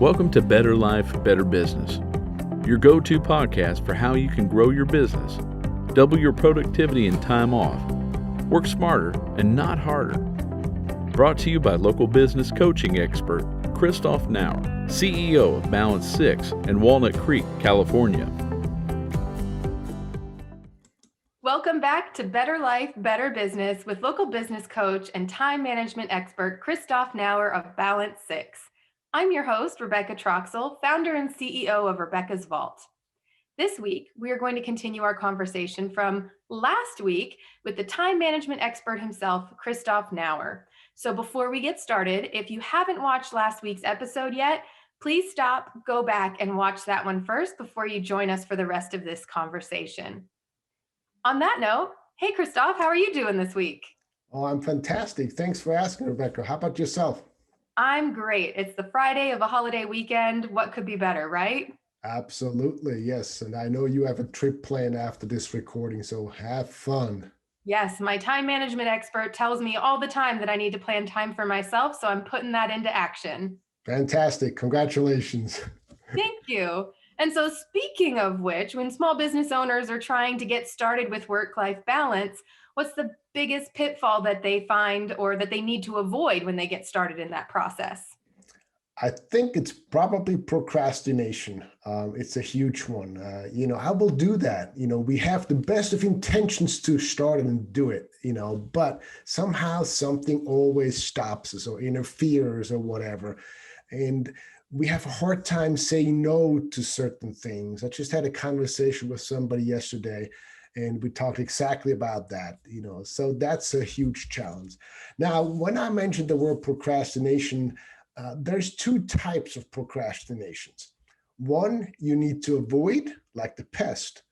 Welcome to Better Life, Better Business, your go-to podcast for how you can grow your business, double your productivity and time off, work smarter and not harder. Brought to you by local business coaching expert Christoph Nauer, CEO of Balance 6 in Walnut Creek, California. Welcome back to Better Life, Better Business with local business coach and time management expert Christoph Nauer of Balance 6. I'm your host, Rebecca Troxel, founder and CEO of Rebecca's Vault. This week, we are going to continue our conversation from last week with the time management expert himself, Christoph Nauer. So before we get started, if you haven't watched last week's episode yet, please stop, go back and watch that one first before you join us for the rest of this conversation. On that note, hey, Christoph, how are you doing this week? Oh, I'm fantastic. Thanks for asking, Rebecca. How about yourself? I'm great. It's the Friday of a holiday weekend. What could be better, right? Absolutely, yes. And I know you have a trip planned after this recording, so have fun. Yes, my time management expert tells me all the time that I need to plan time for myself, so I'm putting that into action. Fantastic. Congratulations. Thank you. And so speaking of which, when small business owners are trying to get started with work-life balance, what's the biggest pitfall that they find or that they need to avoid when they get started in that process? I think it's probably procrastination. It's a huge one. I will do that. We have the best of intentions to start and do it, but somehow something always stops us or interferes or whatever. And we have a hard time saying no to certain things. I just had a conversation with somebody yesterday, and we talked exactly about that, so that's a huge challenge. Now, when I mentioned the word procrastination, there's two types of procrastinations. One you need to avoid, like the pest,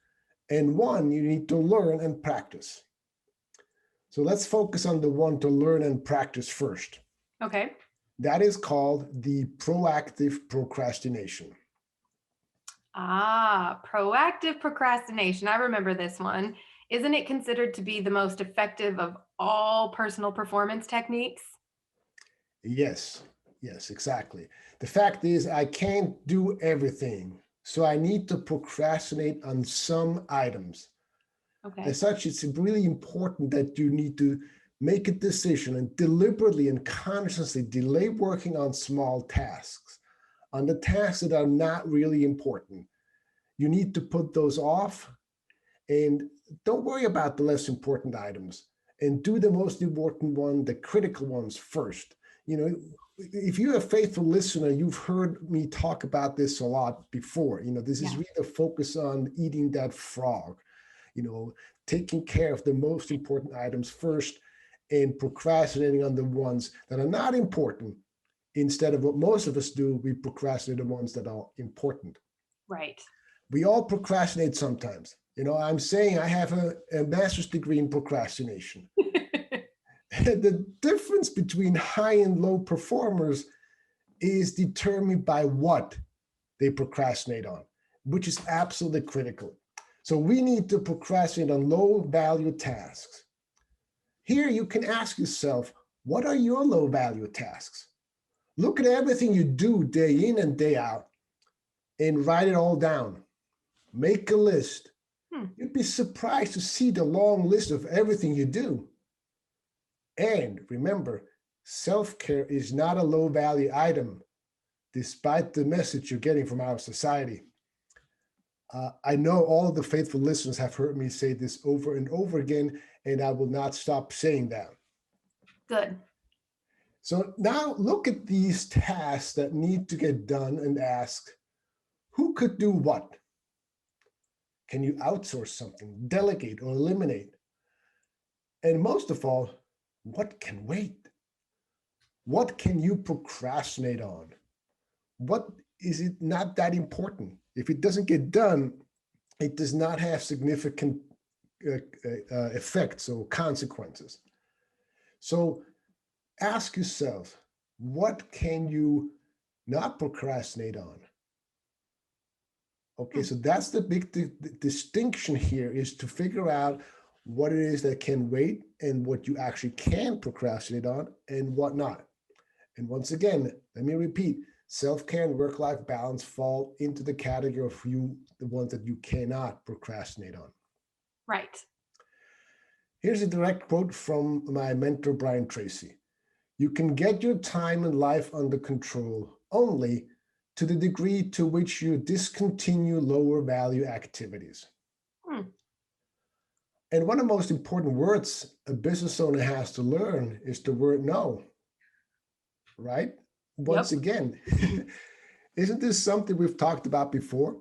and one you need to learn and practice. So let's focus on the one to learn and practice first. Okay. That is called the proactive procrastination. Proactive procrastination. I remember this one. Isn't it considered to be the most effective of all personal performance techniques? Yes, exactly. The fact is, I can't do everything, so I need to procrastinate on some items. Okay. As such, it's really important that you need to make a decision and deliberately and consciously delay working on small tasks, on the tasks that are not really important. You need to put those off and don't worry about the less important items and do the most important one, the critical ones first. If you're a faithful listener, you've heard me talk about this a lot before. This is really a focus on eating that frog, taking care of the most important items first and procrastinating on the ones that are not important. Instead of what most of us do, we procrastinate the ones that are important. Right. We all procrastinate sometimes. I'm saying I have a master's degree in procrastination. The difference between high and low performers is determined by what they procrastinate on, which is absolutely critical. So we need to procrastinate on low value tasks. Here you can ask yourself, what are your low value tasks? Look at everything you do day in and day out and write it all down. Make a list. You'd be surprised to see the long list of everything you do. And remember, self-care is not a low value item, despite the message you're getting from our society. I know all of the faithful listeners have heard me say this over and over again, and I will not stop saying that. Good. So now look at these tasks that need to get done and ask, who could do what? Can you outsource something, delegate, or eliminate? And most of all, what can wait? What can you procrastinate on? What is it not that important? If it doesn't get done, it does not have significant effects or consequences. So ask yourself, what can you not procrastinate on? Okay, so that's the big distinction here, is to figure out what it is that can wait and what you actually can procrastinate on and what not. And once again, let me repeat, self-care and work-life balance fall into the category of the ones that you cannot procrastinate on. Right. Here's a direct quote from my mentor, Brian Tracy. You can get your time and life under control only to the degree to which you discontinue lower value activities. And one of the most important words a business owner has to learn is the word no, right? Once again, isn't this something we've talked about before?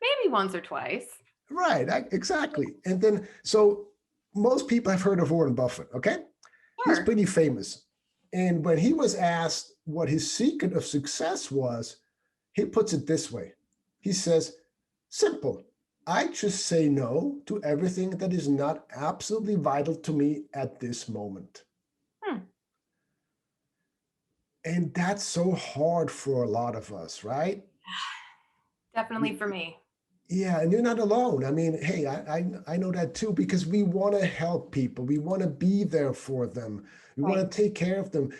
Maybe once or twice. Right, exactly. And then, so most people have heard of Warren Buffett, okay? Sure. He's pretty famous. And when he was asked what his secret of success was, he puts it this way. He says, simple. I just say no to everything that is not absolutely vital to me at this moment. And that's so hard for a lot of us, right? Definitely for me. Yeah, and you're not alone. I mean, hey, I know that too, because we want to help people. We want to be there for them. We want to take care of them.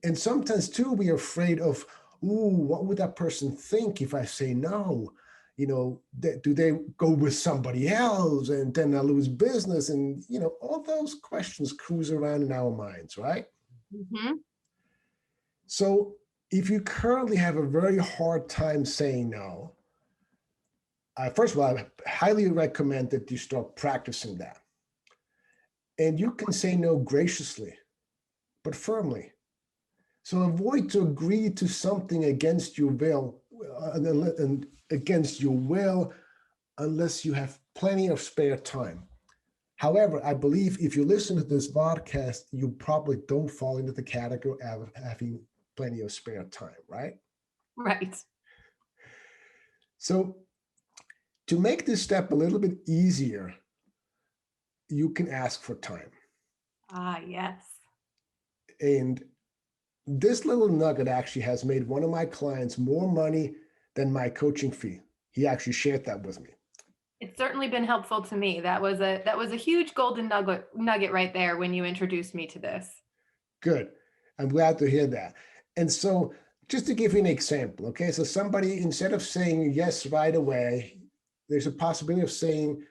And sometimes too, we are afraid of, what would that person think if I say no? You know, do they go with somebody else and then I lose business? And, all those questions cruise around in our minds, right? Mm-hmm. So if you currently have a very hard time saying no, first of all, I highly recommend that you start practicing that. And you can say no graciously, but firmly. So avoid to agree to something against your will, and against your will, unless you have plenty of spare time. However, I believe if you listen to this podcast, you probably don't fall into the category of having plenty of spare time, right? Right. So to make this step a little bit easier, you can ask for time. Yes. And this little nugget actually has made one of my clients more money than my coaching fee. He actually shared that with me. It's certainly been helpful to me. That was a huge golden nugget right there when you introduced me to this. Good. I'm glad to hear that. And so just to give you an example, okay, so somebody, instead of saying yes right away, there's a possibility of saying,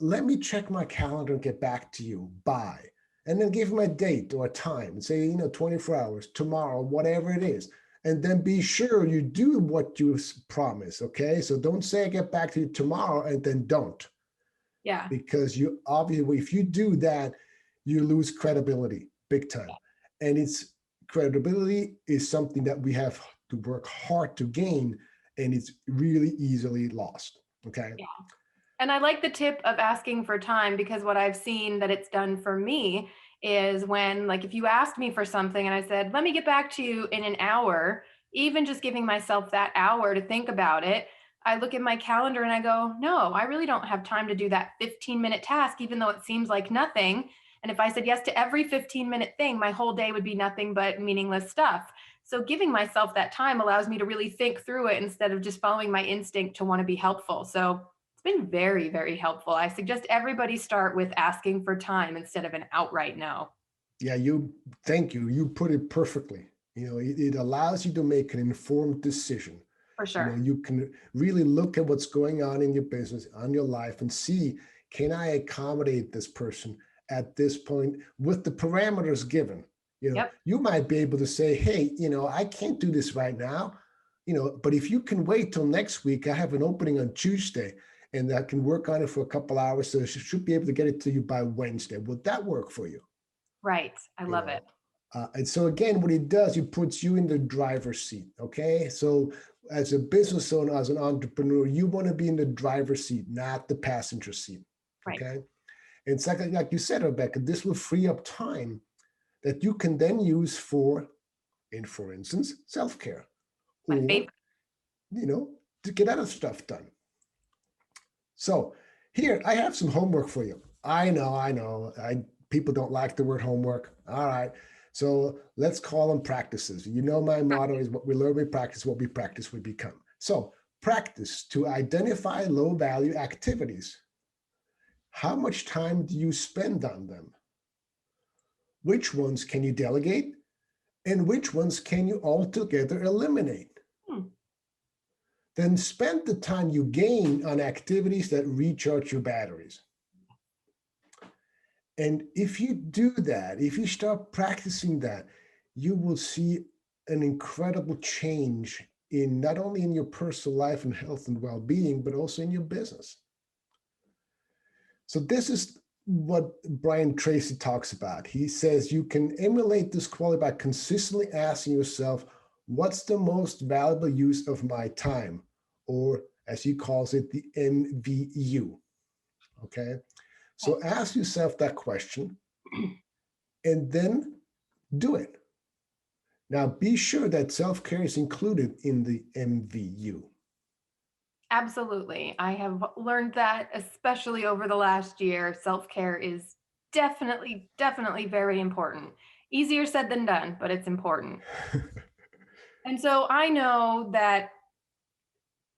let me check my calendar and get back to you. Bye. And then give them a date or a time and say, 24 hours, tomorrow, whatever it is. And then be sure you do what you promise, okay? So don't say I get back to you tomorrow and then don't. Yeah. Because you obviously, if you do that, you lose credibility big time. And credibility is something that we have to work hard to gain, and it's really easily lost, okay? Yeah. And I like the tip of asking for time, because what I've seen that it's done for me is when, like, if you asked me for something and I said, let me get back to you in an hour, even just giving myself that hour to think about it, I look at my calendar and I go, no, I really don't have time to do that 15-minute task, even though it seems like nothing. And if I said yes to every 15-minute thing, my whole day would be nothing but meaningless stuff. So giving myself that time allows me to really think through it instead of just following my instinct to want to be helpful. So it's been very, very helpful. I suggest everybody start with asking for time instead of an outright no. Yeah, thank you. You put it perfectly. It allows you to make an informed decision. For sure. You can really look at what's going on in your business, on your life, and see, can I accommodate this person at this point with the parameters given? You might be able to say, hey, I can't do this right now, but if you can wait till next week, I have an opening on Tuesday and I can work on it for a couple hours. So I should be able to get it to you by Wednesday. Would that work for you? Right. I love it. And so again, what it does, it puts you in the driver's seat. Okay. So as a business owner, as an entrepreneur, you want to be in the driver's seat, not the passenger seat. Right. Okay. And second, like you said, Rebecca, this will free up time that you can then use for instance, self-care. My favorite. To get other stuff done. So here, I have some homework for you. I know. People don't like the word homework. All right. So let's call them practices. My motto is what we learn, we practice, what we practice, we become. So practice to identify low-value activities. How much time do you spend on them? Which ones can you delegate? and which ones can you altogether eliminate. Then spend the time you gain on activities that recharge your batteries. And if you do that, if you start practicing that, you will see an incredible change in not only in your personal life and health and well-being, but also in your business. So this is what Brian Tracy talks about. He says you can emulate this quality by consistently asking yourself, what's the most valuable use of my time? Or as he calls it, the MVU. Okay. So ask yourself that question and then do it. Now be sure that self-care is included in the MVU. Absolutely. I have learned that, especially over the last year. Self-care is definitely very important. Easier said than done, but it's important. And so I know that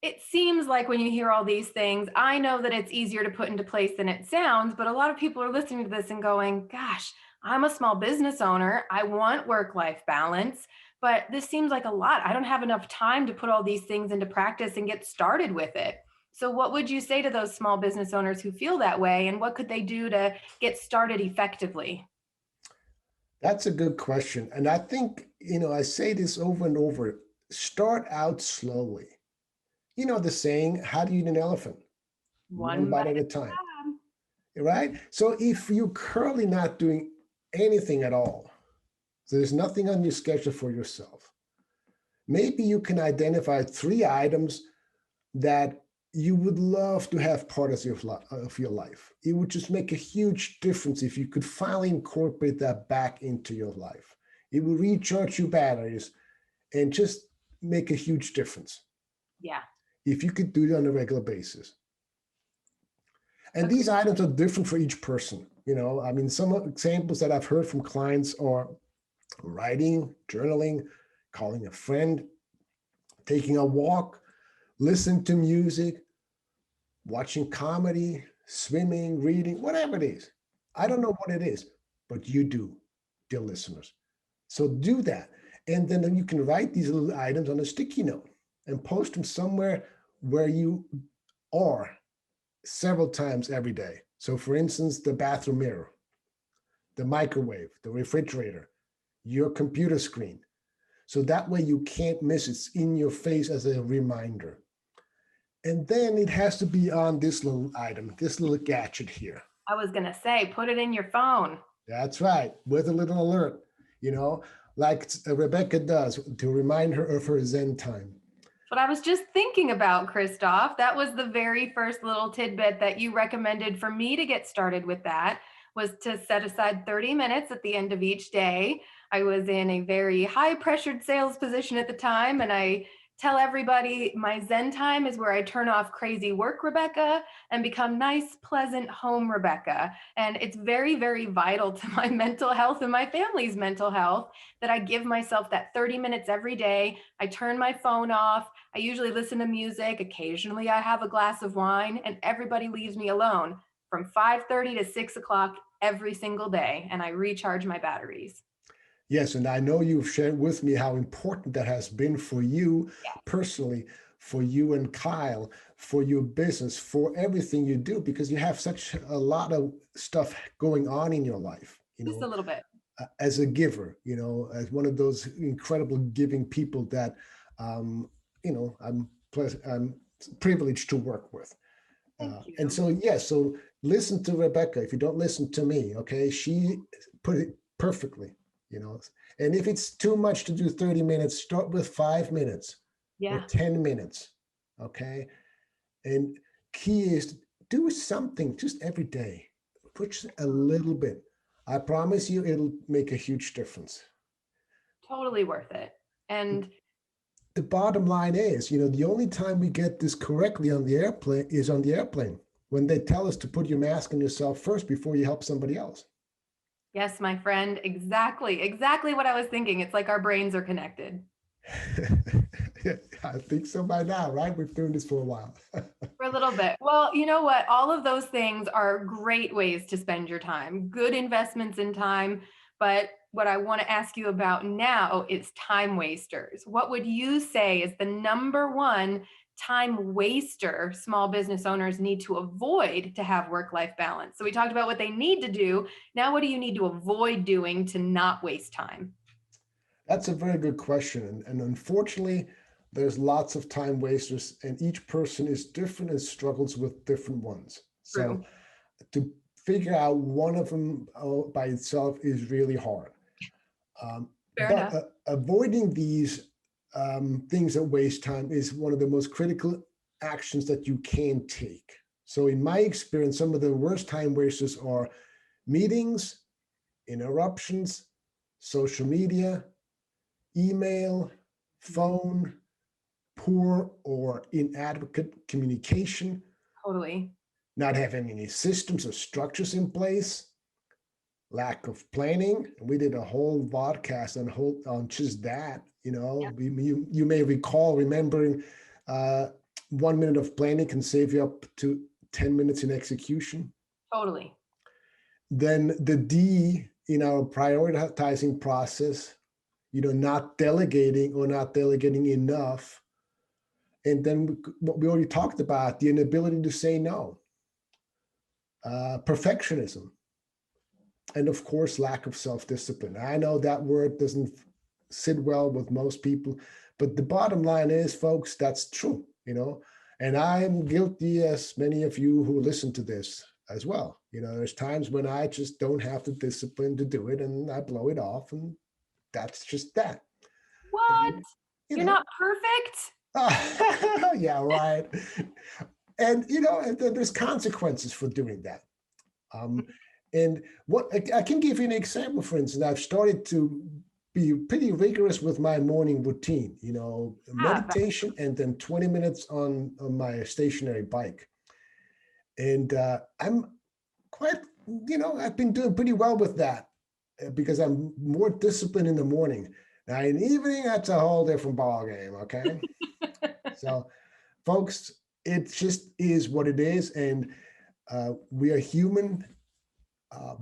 it seems like when you hear all these things, I know that it's easier to put into place than it sounds, but a lot of people are listening to this and going, gosh, I'm a small business owner. I want work-life balance, but this seems like a lot. I don't have enough time to put all these things into practice and get started with it. So what would you say to those small business owners who feel that way, and what could they do to get started effectively? That's a good question. And I think, I say this over and over, start out slowly. You know the saying, how do you eat an elephant? One One bite bite at a at time, a time. right? So if you're currently not doing anything at all, so there's nothing on your schedule for yourself, maybe you can identify 3 items that you would love to have part of your life. It would just make a huge difference if you could finally incorporate that back into your life. It will recharge your batteries and just make a huge difference. Yeah. If you could do it on a regular basis. And these items are different for each person. Some examples that I've heard from clients are writing, journaling, calling a friend, taking a walk, listening to music, watching comedy, swimming, reading, whatever it is. I don't know what it is, but you do, dear listeners. So do that. And then you can write these little items on a sticky note and post them somewhere where you are several times every day. So for instance, the bathroom mirror, the microwave, the refrigerator, your computer screen. So that way you can't miss it. It's in your face as a reminder. And then it has to be on this little item, this little gadget here. I was going to say, put it in your phone. That's right, with a little alert, like Rebecca does to remind her of her Zen time. But I was just thinking about, Christoph. That was the very first little tidbit that you recommended for me to get started with that, was to set aside 30 minutes at the end of each day. I was in a very high pressured sales position at the time, and I tell everybody my Zen time is where I turn off crazy work, Rebecca, and become nice, pleasant home, Rebecca. And it's very, very vital to my mental health and my family's mental health that I give myself that 30 minutes every day. I turn my phone off. I usually listen to music. Occasionally I have a glass of wine, and everybody leaves me alone from 5:30 to 6 o'clock every single day. And I recharge my batteries. Yes, and I know you've shared with me how important that has been for you personally, for you and Kyle, for your business, for everything you do, because you have such a lot of stuff going on in your life. Just a little bit. As a giver, as one of those incredible giving people that, I'm privileged to work with. Thank you. And so, so listen to Rebecca. If you don't listen to me, okay, she put it perfectly. And if it's too much to do 30 minutes, start with 5 minutes or 10 minutes. Okay. And key is do something just every day, push a little bit. I promise you, it'll make a huge difference. Totally worth it. And the bottom line is, the only time we get this correctly on the airplane is on the airplane, when they tell us to put your mask on yourself first before you help somebody else. Yes, my friend, exactly what I was thinking. It's like our brains are connected. I think so by now, right? We've been doing this for a while. For a little bit. Well, you know what? All of those things are great ways to spend your time, good investments in time. But what I want to ask you about now is time wasters. What would you say is the number one time waster small business owners need to avoid to have work-life balance? So we talked about what they need to do. Now, what do you need to avoid doing to not waste time? That's a very good question. And unfortunately, there's lots of time wasters, and each person is different and struggles with different ones. So True. to figure out one of them by itself is really hard. Fair But enough. avoiding these things that waste time is one of the most critical actions that you can take. So, in my experience, some of the worst time wasters are meetings, interruptions, social media, email, phone, poor or inadequate communication, Totally. not having any systems or structures in place, lack of planning. We did a whole podcast on just that. Yep. You may remembering 1 minute of planning can save you up to 10 minutes in execution. Totally. Then the D in our prioritizing process, not delegating or not delegating enough. And then what we already talked about, the inability to say no, perfectionism, and of course, lack of self-discipline. I know that word doesn't sit well with most people, but the bottom line is, folks, that's true, and I'm guilty, as many of you who listen to this as well. There's times when I just don't have the discipline to do it, and I blow it off, and that's just that. What? And, You're not perfect? yeah, right. And there's consequences for doing that. And what I can give you an example. For instance, I've started to be pretty rigorous with my morning routine. Meditation, and then 20 minutes on my stationary bike. And I'm quite, I've been doing pretty well with that because I'm more disciplined in the morning. Now, in the evening, that's a whole different ball game. Okay. So, folks, it just is what it is, and we are human.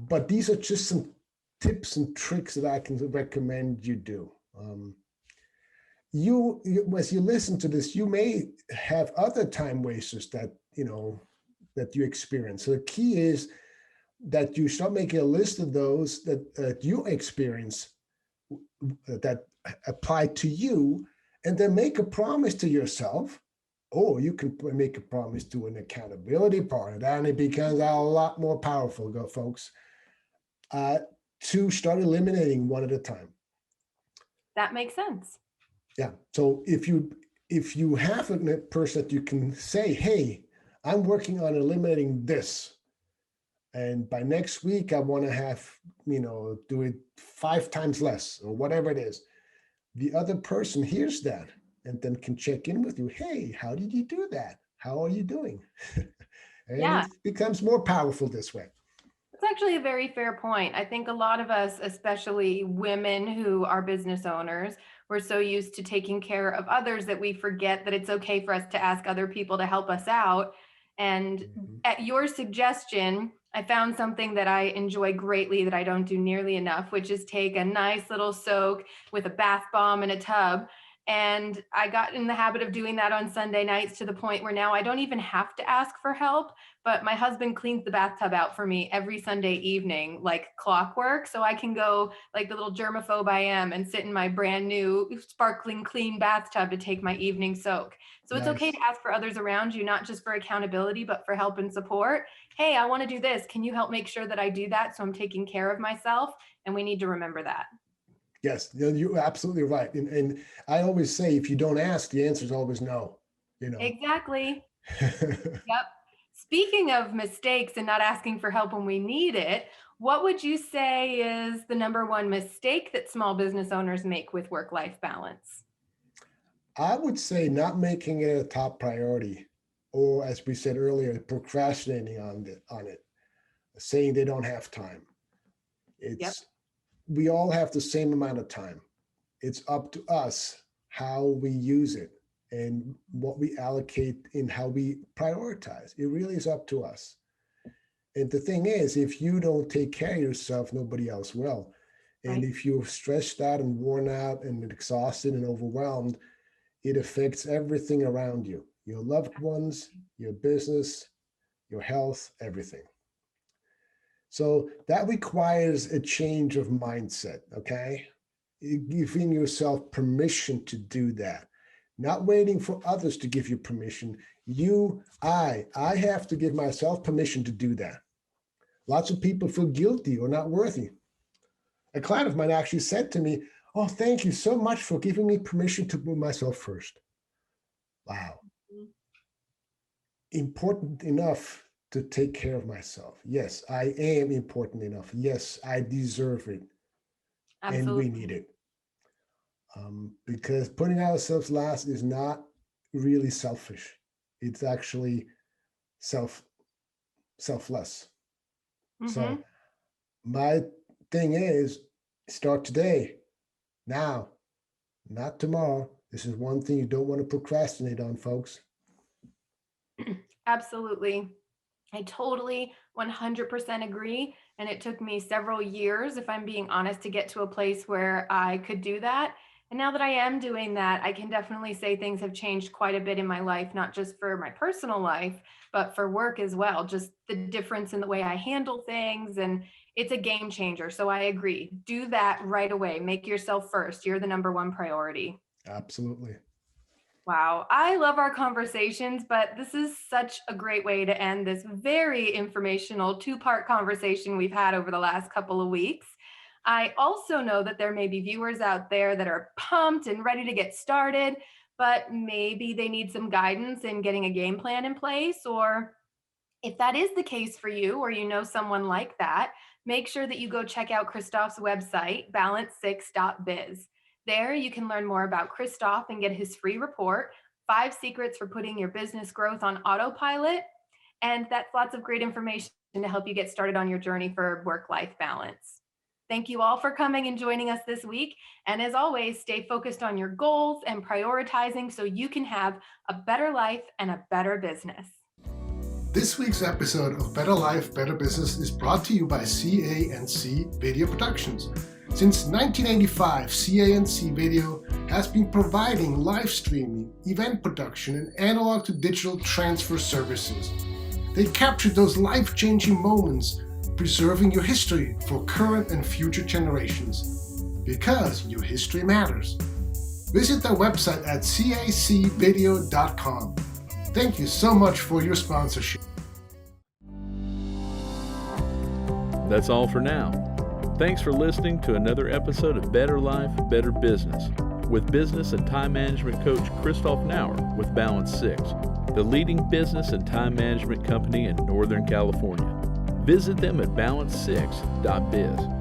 But these are just some tips and tricks that I can recommend you do. As you listen to this, you may have other time wasters that you experience. So the key is that you start making a list of those that you experience that apply to you, and then make a promise to yourself. Or you can make a promise to an accountability partner, and it becomes a lot more powerful, folks, to start eliminating one at a time. That makes sense. Yeah. So if you have a person that you can say, hey, I'm working on eliminating this, and by next week I want to have, do it 5 times less or whatever it is. The other person hears that and then can check in with you. Hey, how did you do that? How are you doing? And it becomes more powerful this way. It's actually a very fair point. I think a lot of us, especially women who are business owners, we're so used to taking care of others that we forget that it's okay for us to ask other people to help us out. And at your suggestion, I found something that I enjoy greatly that I don't do nearly enough, which is take a nice little soak with a bath bomb in a tub. And I got in the habit of doing that on Sunday nights to the point where now I don't even have to ask for help, but my husband cleans the bathtub out for me every Sunday evening, like clockwork. So I can go like the little germaphobe I am and sit in my brand new sparkling clean bathtub to take my evening soak. So it's okay to ask for others around you, not just for accountability, but for help and support. Hey, I want to do this. Can you help make sure that I do that so I'm taking care of myself? And we need to remember that. Yes, you're absolutely right. And I always say, if you don't ask, the answer is always no. Exactly. Yep. Speaking of mistakes and not asking for help when we need it, what would you say is the number one mistake that small business owners make with work-life balance? I would say not making it a top priority, or as we said earlier, procrastinating on it, saying they don't have time. We all have the same amount of time. It's up to us how we use it and what we allocate and how we prioritize. It really is up to us. And the thing is, if you don't take care of yourself, nobody else will. And if you're stressed out and worn out and exhausted and overwhelmed, it affects everything around you, your loved ones, your business, your health, everything. So that requires a change of mindset, okay? Giving yourself permission to do that, not waiting for others to give you permission. I have to give myself permission to do that. Lots of people feel guilty or not worthy. A client of mine actually said to me, "Oh, thank you so much for giving me permission to put myself first." Wow. Important enough to take care of myself. Yes, I am important enough. Yes, I deserve it. Absolutely. And we need it. Because putting ourselves last is not really selfish. It's actually selfless. So my thing is, start today, now, not tomorrow. This is one thing you don't want to procrastinate on, folks. Absolutely. I totally 100% agree. And it took me several years, if I'm being honest, to get to a place where I could do that. And now that I am doing that, I can definitely say things have changed quite a bit in my life, not just for my personal life, but for work as well. Just the difference in the way I handle things. And it's a game changer. So I agree. Do that right away. Make yourself first. You're the number one priority. Absolutely. Wow. I love our conversations, but this is such a great way to end this very informational two-part conversation we've had over the last couple of weeks. I also know that there may be viewers out there that are pumped and ready to get started, but maybe they need some guidance in getting a game plan in place. Or if that is the case for you, or you know someone like that, make sure that you go check out Christoph's website, balance6.biz. There you can learn more about Christoph and get his free report, 5 secrets for putting your business growth on autopilot. And that's lots of great information to help you get started on your journey for work-life balance. Thank you all for coming and joining us this week. And as always, stay focused on your goals and prioritizing so you can have a better life and a better business. This week's episode of Better Life, Better Business is brought to you by CA&C Video Productions. Since 1985, CA&C Video has been providing live streaming, event production, and analog to digital transfer services. They capture those life-changing moments, preserving your history for current and future generations. Because your history matters. Visit their website at cacvideo.com. Thank you so much for your sponsorship. That's all for now. Thanks for listening to another episode of Better Life, Better Business with business and time management coach Christoph Nauer with Balance 6, the leading business and time management company in Northern California. Visit them at balance6.biz.